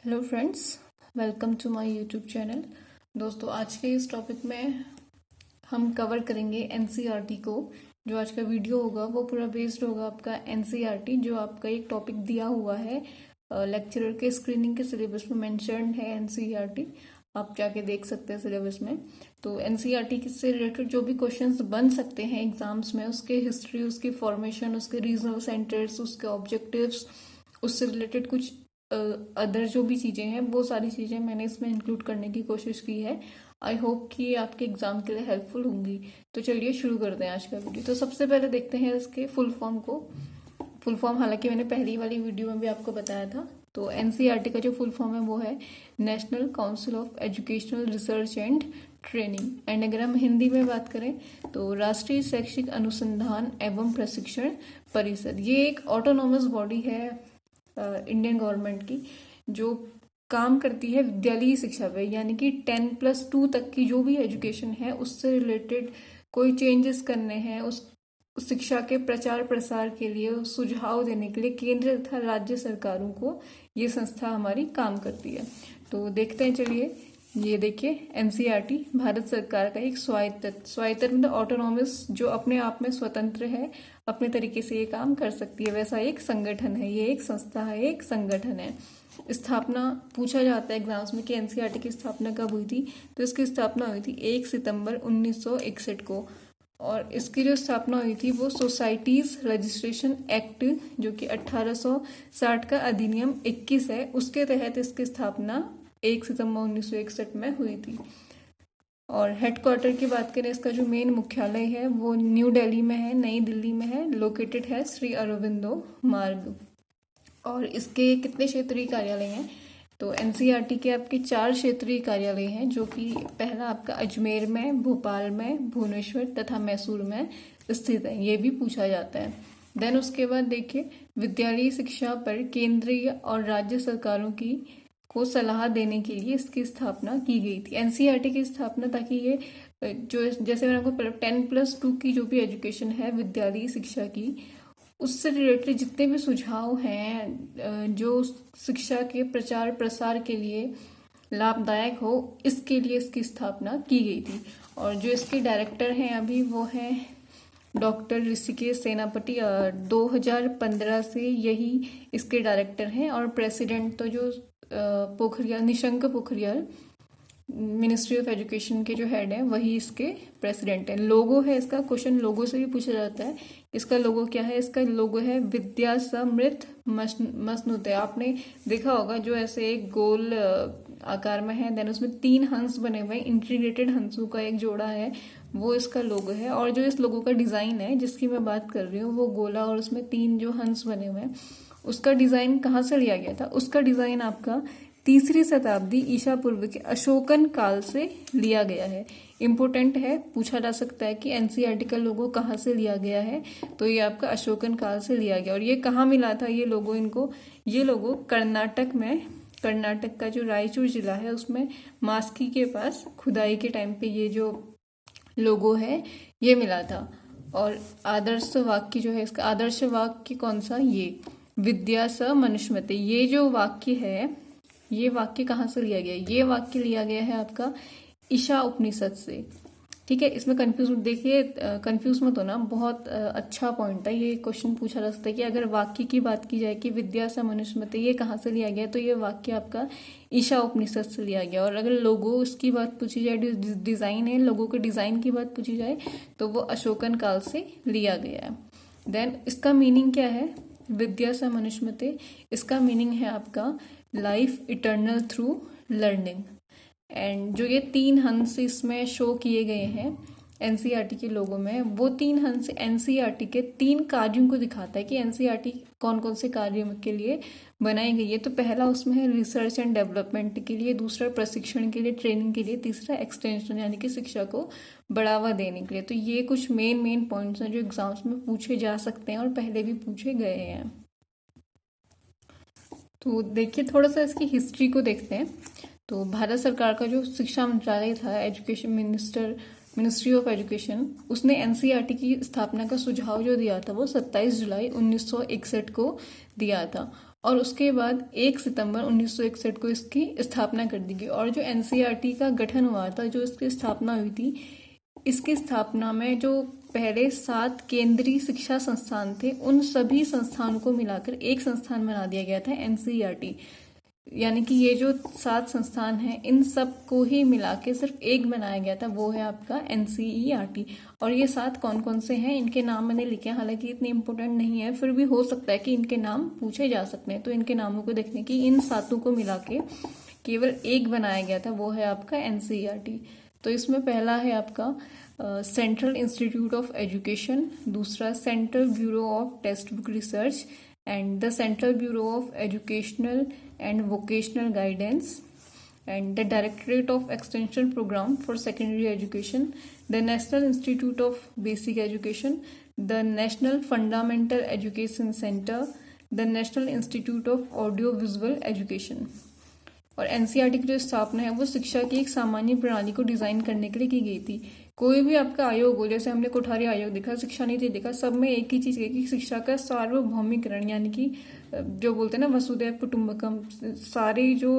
Hello friends, welcome to my YouTube channel. दोस्तों, आज के इस टॉपिक में हम कवर करेंगे एनसीईआरटी को। जो आज का वीडियो होगा वो पूरा बेस्ड होगा आपका एनसीईआरटी, जो आपका एक टॉपिक दिया हुआ है लेक्चरर के स्क्रीनिंग के सिलेबस में मेंशन्ड है एनसीईआरटी। आप जाके देख सकते हैं सिलेबस में। तो एनसीईआरटी से रिलेटेड जो भी क्वेश्चंस बन सकते हैं एग्जाम्स में, उसके हिस्ट्री, उसकी फॉर्मेशन, उसके रीजनल सेंटर्स, उसके ऑब्जेक्टिव्स, उससे रिलेटेड कुछ अदर जो भी चीज़ें हैं, वो सारी चीज़ें मैंने इसमें इंक्लूड करने की कोशिश की है। आई होप कि आपके एग्जाम के लिए हेल्पफुल होंगी। तो चलिए शुरू करते हैं आज का वीडियो। तो सबसे पहले देखते हैं इसके फुल फॉर्म को। फुल फॉर्म हालांकि मैंने पहली वाली वीडियो में भी आपको बताया था। तो एनसीईआरटी का जो फुल फॉर्म है वो है national council of educational research and training. And अगर हम हिंदी में बात करें तो राष्ट्रीय शैक्षिक अनुसंधान एवं प्रशिक्षण परिषद। ये एक ऑटोनॉमस बॉडी है इंडियन गवर्नमेंट की, जो काम करती है विद्यालयी शिक्षा पे, यानी कि 10+2 तक की जो भी एजुकेशन है उससे रिलेटेड कोई चेंजेस करने हैं, उस शिक्षा के प्रचार प्रसार के लिए, सुझाव देने के लिए केंद्र तथा राज्य सरकारों को ये संस्था हमारी काम करती है। तो देखते हैं, चलिए। ये देखिए, एनसीईआरटी भारत सरकार का एक स्वायत्त मतलब ऑटोनॉमस, जो अपने आप में स्वतंत्र है, अपने तरीके से ये काम कर सकती है, वैसा एक संगठन है। ये एक संस्था है, एक संगठन है। स्थापना पूछा जाता है एग्जाम्स में कि एनसीईआरटी की स्थापना कब हुई थी। तो इसकी स्थापना हुई थी 1 सितंबर 1961 को। और इसकी जो स्थापना हुई थी वो सोसाइटीज रजिस्ट्रेशन एक्ट, जो कि 1860 का अधिनियम 21 है, उसके तहत इसकी स्थापना 1 सितंबर 1961 में हुई थी। और हेडक्वार्टर की बात करें, इसका जो मेन मुख्यालय है वो न्यू दिल्ली में है, नई दिल्ली में है, लोकेटेड है श्री अरविंदो मार्ग। और इसके कितने क्षेत्रीय कार्यालय हैं? तो एनसीईआरटी के आपके 4 क्षेत्रीय कार्यालय हैं, जो कि पहला आपका अजमेर में, भोपाल में, भुवनेश्वर तथा मैसूर में स्थित है। ये भी पूछा जाता है। देन उसके बाद देखिए, विद्यालयी शिक्षा पर केंद्रीय और राज्य सरकारों की को सलाह देने के लिए इसकी स्थापना की गई थी। एनसीईआरटी की स्थापना ताकि ये जो, जैसे मैंने आपको 10+2 की जो भी एजुकेशन है विद्यालयी शिक्षा की, उससे रिलेटेड जितने भी सुझाव हैं जो शिक्षा के प्रचार प्रसार के लिए लाभदायक हो, इसके लिए इसकी स्थापना की गई थी। और जो इसके डायरेक्टर हैं अभी, वो हैं डॉक्टर ऋषिकेश सेनापति। 2015 से यही इसके डायरेक्टर हैं। और प्रेसिडेंट तो जो Pokhriyal, Nishank Pokhriyal, ministry of education के जो हेड हैं, वही इसके प्रेसिडेंट हैं। लोगो है इसका, क्वेश्चन लोगो से भी पूछा जाता है। इसका लोगो क्या है? इसका लोगो है विद्या समृद्ध मसनुते। आपने देखा होगा, जो ऐसे एक गोल आकार में है, देन उसमें 3 हंस बने हुए हैं, इंटीग्रेटेड हंसों का एक जोड़ा है, वो इसका लोगो है। और जो इस लोगो का डिजाइन है जिसकी मैं बात कर रही हूँ, वो गोला और उसमें 3 जो हंस बने हुए हैं, उसका डिजाइन कहाँ से लिया गया था? उसका डिजाइन आपका 3री शताब्दी ईसा पूर्व के अशोकन काल से लिया गया है। इम्पोर्टेंट है, पूछा जा सकता है कि एनसीईआरटी का लोगो कहाँ से लिया गया है। तो ये आपका अशोकन काल से लिया गया। और ये कहाँ मिला था ये लोगो इनको? ये लोगो कर्नाटक में, कर्नाटक का जो रायचूर जिला है उसमें मास्की के पास खुदाई के टाइम पे ये जो लोगो है ये मिला था। और आदर्श वाक्य जो है इसका, आदर्श वाक्य कौन सा? ये विद्या स मनुष्मते। ये जो वाक्य है, ये वाक्य कहाँ से लिया गया? ये वाक्य लिया गया है आपका ईशा उपनिषद से। ठीक है, इसमें कंफ्यूज देखिए, कंफ्यूज मत होना, बहुत अच्छा पॉइंट है। ये क्वेश्चन पूछा जा सकता है कि अगर वाक्य की बात की जाए कि विद्या स मनुष्मते ये कहाँ से लिया गया, तो ये वाक्य आपका ईशा उपनिषद से लिया गया। और अगर लोगो उसकी बात पूछी जाए, डिजाइन है, लोगो के डिजाइन की बात पूछी जाए, तो वो अशोकन काल से लिया गया है। देन इसका मीनिंग क्या है? विद्या स मनुष्मते, इसका मीनिंग है आपका life eternal through learning. And जो ये 3 हंस इसमें शो किए गए हैं एनसीईआरटी के लोगों में, वो 3 हंस एनसीईआरटी के 3 कार्यों को दिखाता है कि एनसीईआरटी कौन कौन से कार्यों के लिए बनाई गई है। तो पहला उसमें है रिसर्च एंड डेवलपमेंट के लिए, दूसरा प्रशिक्षण के लिए, ट्रेनिंग के लिए, तीसरा एक्सटेंशन यानी कि शिक्षा को बढ़ावा देने के लिए। तो ये कुछ मेन पॉइंट्स हैं जो एग्जाम्स में पूछे जा सकते हैं और पहले भी पूछे गए हैं। तो देखिए, थोड़ा सा इसकी हिस्ट्री को देखते हैं। तो भारत सरकार का जो शिक्षा मंत्रालय था, एजुकेशन मिनिस्ट्री ऑफ एजुकेशन, उसने एनसीईआरटी की स्थापना का सुझाव जो दिया था वो 27 जुलाई 1961 को दिया था। और उसके बाद 1 सितंबर 1961 को इसकी स्थापना कर दी गई। और जो एनसीईआरटी का गठन हुआ था, जो इसकी स्थापना हुई थी, इसकी स्थापना में जो पहले 7 केंद्रीय शिक्षा संस्थान थे, उन सभी संस्थानों को मिलाकर एक संस्थान बना दिया गया था, एनसीईआरटी। यानी कि ये जो 7 संस्थान हैं, इन सब को ही मिला के सिर्फ एक बनाया गया था, वो है आपका एनसीईआरटी। और ये 7 कौन कौन से हैं, इनके नाम मैंने लिखे हैं, हालांकि इतने इंपॉर्टेंट नहीं है, फिर भी हो सकता है कि इनके नाम पूछे जा सकते हैं। तो इनके नामों को देखने की, इन 7 को मिला के केवल एक बनाया गया था, वो है आपका एनसीईआरटी। तो इसमें पहला है आपका सेंट्रल इंस्टीट्यूट ऑफ एजुकेशन, दूसरा central bureau of text book research and the Central Bureau of Educational and Vocational Guidance and the Directorate of Extension Program for Secondary Education, the National Institute of Basic Education, the National Fundamental Education Center, the National Institute of Audio Visual Education। और NCERT की जो स्थापना है वो शिक्षा की एक सामान्य प्रणाली को डिजाइन करने के लिए की गई थी। कोई भी आपका आयोग हो, जैसे हमने कोठारी आयोग देखा, शिक्षा नीति देखा, सब में एक ही चीज है कि शिक्षा का सार्वभौमिकरण, यानी कि जो बोलते हैं ना वसुधैव कुटुंबकम, सारी जो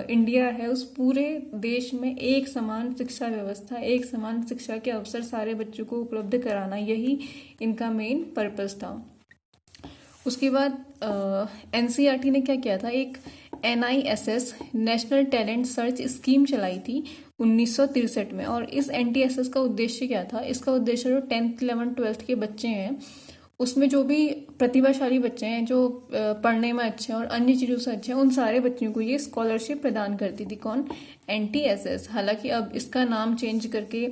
इंडिया है उस पूरे देश में एक समान शिक्षा व्यवस्था, एक समान शिक्षा के अवसर सारे बच्चों को उपलब्ध कराना, यही इनका मेन पर्पस था। उसके बाद एनसीईआरटी ने क्या किया था, एक NISS national talent search scheme चलाई थी 1963 में। और इस NTSS का उद्देश्य क्या था, इसका उद्देश्य जो 10th 11th 12th के बच्चे हैं, उसमें जो भी प्रतिभाशाली बच्चे हैं, जो पढ़ने में अच्छे हैं और अन्य चीज़ों से अच्छे हैं, उन सारे बच्चों को ये स्कॉलरशिप प्रदान करती थी। कौन? NTSS। हालांकि अब इसका नाम चेंज करके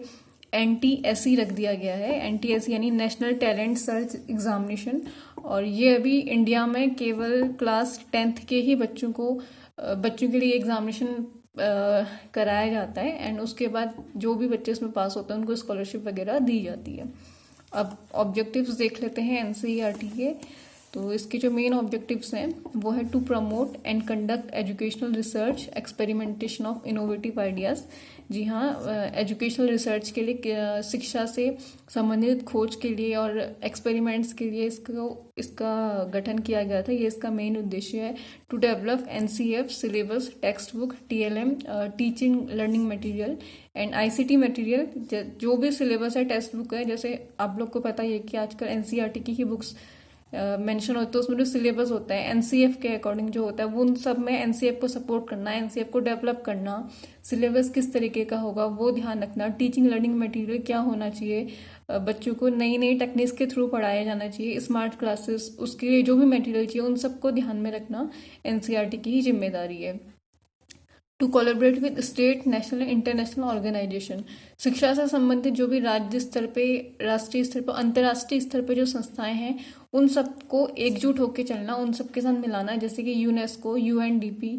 NTSE रख दिया गया है। NTSE यानी नेशनल टैलेंट सर्च एग्जामिनेशन। और ये अभी इंडिया में केवल क्लास 10th के ही बच्चों के लिए एग्जामिनेशन कराया जाता है, एंड उसके बाद जो भी बच्चे इसमें पास होते हैं उनको स्कॉलरशिप वगैरह दी जाती है। अब ऑब्जेक्टिव्स देख लेते हैं एनसीईआरटी के। तो इसके जो मेन ऑब्जेक्टिव्स हैं वो है to promote and conduct educational research, experimentation of innovative ideas. जी हाँ, एजुकेशनल रिसर्च के लिए, शिक्षा से संबंधित खोज के लिए और एक्सपेरिमेंट्स के लिए इसका गठन किया गया था। ये इसका मेन उद्देश्य है। To develop NCF syllabus, text book, TLM teaching learning material and ICT material. जो भी सिलेबस है, टेक्स्ट बुक है, जैसे आप लोग को पता ही है कि आजकल एनसीईआरटी की ही बुक्स मेंशन होते हैं, उसमें जो सिलेबस होता है एनसीएफ के अकॉर्डिंग जो होता है, वो उन सब में एनसीएफ को सपोर्ट करना, एनसीएफ को डेवलप करना, सिलेबस किस तरीके का होगा वो ध्यान रखना, टीचिंग लर्निंग मटेरियल क्या होना चाहिए, बच्चों को नई नई टेक्निक्स के थ्रू पढ़ाया जाना चाहिए, स्मार्ट क्लासेस, उसके लिए जो भी मटेरियल चाहिए उन सबको ध्यान में रखना एनसीईआरटी की ही जिम्मेदारी है। To collaborate with state, national, international organisation. शिक्षा से संबंधित जो भी राज्य स्तर पे, राष्ट्रीय स्तर पर, अंतर्राष्ट्रीय स्तर पे जो संस्थाएं हैं, उन सबको एकजुट होकर चलना, उन सबके साथ मिलाना, जैसे कि यूनेस्को, UNDP,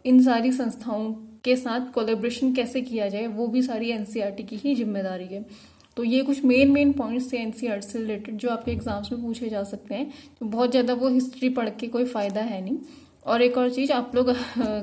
इन सारी संस्थाओं के साथ कोलैबोरेशन कैसे किया जाए, वो भी सारी एनसीईआरटी की ही जिम्मेदारी है। तो ये कुछ मेन पॉइंट्स थे एनसीईआरटी से रिलेटेड जो आपके एग्जाम्स में पूछे जा सकते हैं। तो बहुत ज़्यादा वो हिस्ट्री पढ़ के कोई फ़ायदा है नहीं। और एक और चीज़, आप लोग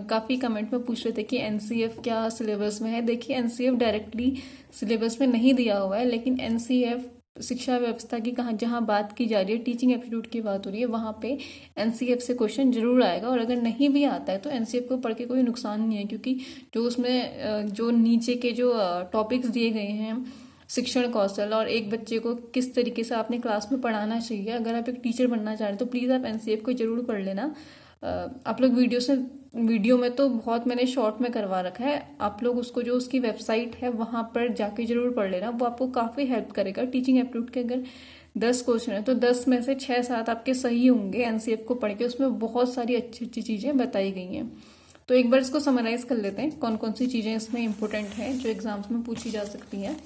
काफ़ी कमेंट में पूछ रहे थे कि एनसीएफ क्या सिलेबस में है। देखिए, एनसीएफ डायरेक्टली सिलेबस में नहीं दिया हुआ है, लेकिन एनसीएफ शिक्षा व्यवस्था की जहाँ बात की जा रही है, टीचिंग एप्टीट्यूड की बात हो रही है, वहाँ पे एनसीएफ से क्वेश्चन जरूर आएगा। और अगर नहीं भी आता है तो एनसीएफ को पढ़ के कोई नुकसान नहीं है, क्योंकि जो उसमें जो नीचे के जो टॉपिक्स दिए गए हैं, शिक्षण कौशल और एक बच्चे को किस तरीके से आपने क्लास में पढ़ाना चाहिए, अगर आप एक टीचर बनना चाह रहे हैं तो प्लीज़ आप एनसीएफ को जरूर पढ़ लेना। आप लोग वीडियो में तो बहुत मैंने शॉर्ट में करवा रखा है, आप लोग उसको जो उसकी वेबसाइट है वहां पर जाके जरूर पढ़ लेना, वो आपको काफ़ी हेल्प करेगा। टीचिंग एप्टीट्यूड के अगर 10 क्वेश्चन है तो 10 में से 6-7 आपके सही होंगे एनसीएफ को पढ़ के, उसमें बहुत सारी अच्छी अच्छी चीज़ें बताई गई हैं। तो एक बार इसको समराइज कर लेते हैं, कौन कौन सी चीज़ें इसमें इंपॉर्टेंट हैं जो एग्जाम्स में पूछी जा सकती हैं।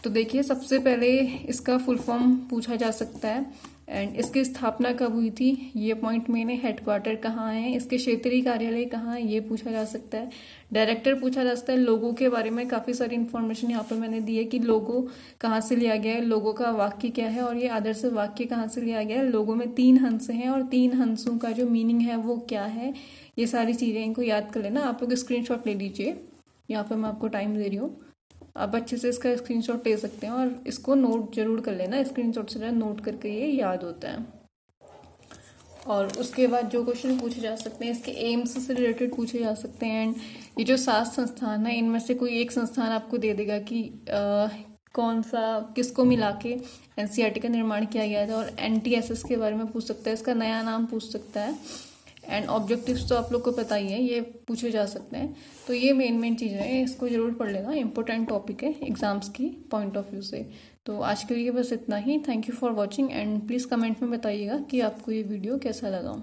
तो देखिए, सबसे पहले इसका फुल फॉर्म पूछा जा सकता है, एंड इसकी स्थापना कब हुई थी, ये पॉइंट में, हेडक्वार्टर कहाँ है, इसके क्षेत्रीय कार्यालय कहाँ है, ये पूछा जा सकता है। डायरेक्टर पूछा जा सकता है। लोगों के बारे में काफ़ी सारी इन्फॉर्मेशन यहाँ पर मैंने दी है कि लोगो कहाँ से लिया गया है, लोगों का वाक्य क्या है, और ये आदर्श वाक्य कहाँ से लिया गया है। लोगों में 3 हंस हैं और 3 हंसों का जो मीनिंग है वो क्या है, ये सारी चीज़ें इनको याद कर लेना। आप लोग स्क्रीनशॉट ले लीजिए, यहाँ पर मैं आपको टाइम दे रही हूँ, आप अच्छे से इसका स्क्रीनशॉट ले सकते हैं और इसको नोट जरूर कर लेना। स्क्रीनशॉट से नोट करके ये याद होता है। और उसके बाद जो क्वेश्चन पूछे जा सकते हैं इसके एम्स से रिलेटेड पूछे जा सकते हैं। एंड ये जो 7 संस्थान है इनमें से कोई एक संस्थान आपको दे देगा कि कौन सा किसको मिला के एनसीईआरटी का निर्माण किया गया था। और एनटीएसएस के बारे में पूछ सकता है, इसका नया नाम पूछ सकता है। एंड ऑब्जेक्टिव्स तो आप लोग को पता ही है, ये पूछे जा सकते हैं। तो ये मेन चीज़ें हैं, इसको जरूर पढ़ लेना, इंपॉर्टेंट टॉपिक है एग्जाम्स की पॉइंट ऑफ व्यू से। तो आज के लिए बस इतना ही। Thank you for watching and please comment में बताइएगा कि आपको ये वीडियो कैसा लगा।